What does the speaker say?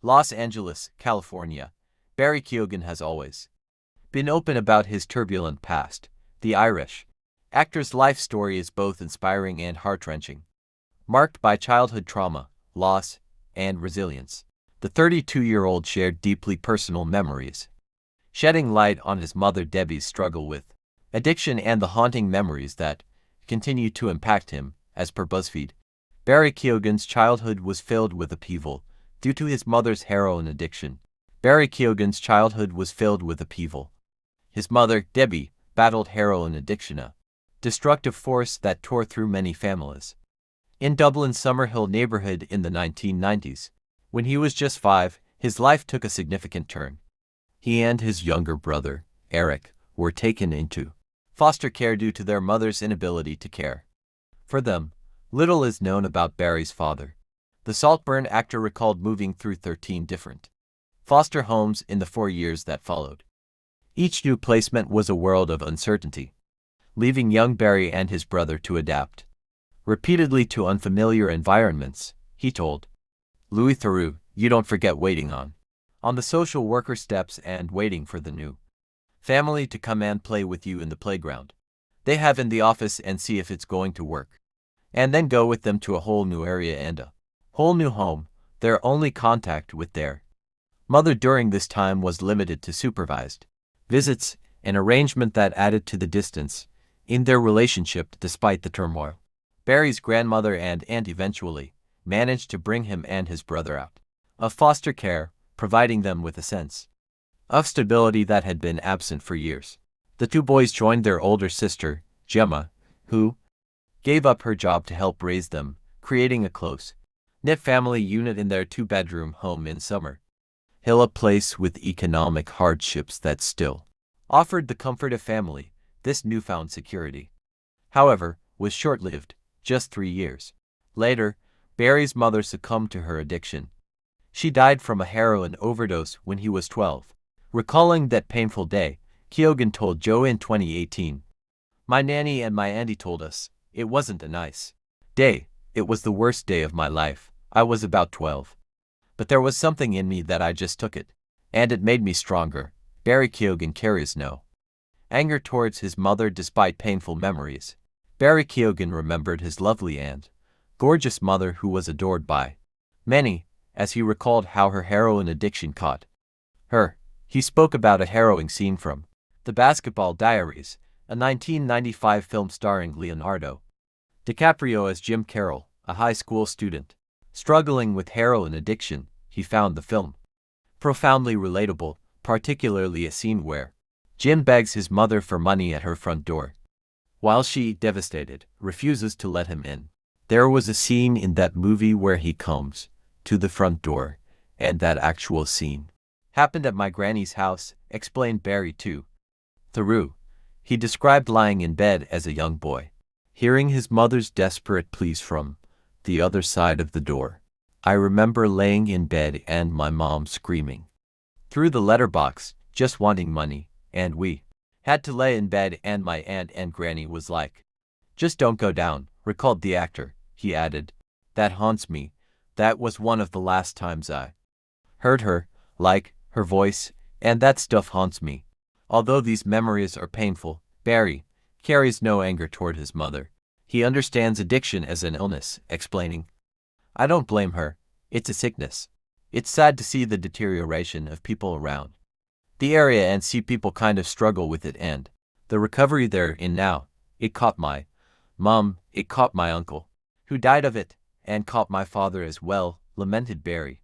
Los Angeles, California. Barry Keoghan has always been open about his turbulent past. The Irish actor's life story is both inspiring and heart-wrenching, marked by childhood trauma, loss, and resilience. The 32-year-old shared deeply personal memories, shedding light on his mother Debbie's struggle with addiction and the haunting memories that continue to impact him. As per BuzzFeed, Barry Keoghan's childhood was filled with upheaval due to his mother's heroin addiction. Barry Keoghan's childhood was filled with upheaval. His mother, Debbie, battled heroin addiction, a destructive force that tore through many families. In Dublin's Summerhill neighborhood in the 1990s, when he was just 5, his life took a significant turn. He and his younger brother, Eric, were taken into foster care due to their mother's inability to care for them. Little is known about Barry's father. The Saltburn actor recalled moving through 13 different foster homes in the 4 years that followed. Each new placement was a world of uncertainty, leaving young Barry and his brother to adapt repeatedly to unfamiliar environments. He told Louis Theroux, "You don't forget waiting on the social worker steps and waiting for the new family to come and play with you in the playground. They have in the office and see if it's going to work. And then go with them to a whole new area and a whole new home. Their only contact with their mother during this time was limited to supervised visits, an arrangement that added to the distance in their relationship despite the turmoil. Barry's grandmother and aunt eventually managed to bring him and his brother out of foster care, providing them with a sense of stability that had been absent for years. The two boys joined their older sister, Gemma, who gave up her job to help raise them, creating a close-knit family unit in their 2-bedroom home in Summerhill, a place with economic hardships that still offered the comfort of family. This newfound security, however, was short-lived. Just 3 years later, Barry's mother succumbed to her addiction. She died from a heroin overdose when he was 12. Recalling that painful day, Keoghan told Joe in 2018, "My nanny and my auntie told us it wasn't a nice day. It was the worst day of my life. I was about 12. But there was something in me that I just took it, and it made me stronger." Barry Keoghan carries no anger towards his mother despite painful memories. Barry Keoghan remembered his lovely and gorgeous mother who was adored by many, as he recalled how her heroin addiction caught her. He spoke about a harrowing scene from The Basketball Diaries, a 1995 film starring Leonardo DiCaprio as Jim Carroll, a high school student struggling with heroin addiction. He found the film profoundly relatable, particularly a scene where Jim begs his mother for money at her front door, while she, devastated, refuses to let him in. There was a scene in that movie where he comes to the front door, and that actual scene happened at my granny's house, explained Barry to Theroux. He described lying in bed as a young boy, hearing his mother's desperate pleas from the other side of the door. "I remember laying in bed and my mom screaming through the letterbox, just wanting money, and we had to lay in bed and my aunt and granny was like, 'Just don't go down,'" recalled the actor. He added, "That haunts me. That was one of the last times I heard her, like, her voice, and that stuff haunts me." Although these memories are painful, Barry carries no anger toward his mother. He understands addiction as an illness, explaining, "I don't blame her. It's a sickness. It's sad to see the deterioration of people around the area and see people kind of struggle with it and the recovery they're in now. It caught my mom, it caught my uncle, who died of it, and caught my father as well," lamented Barry.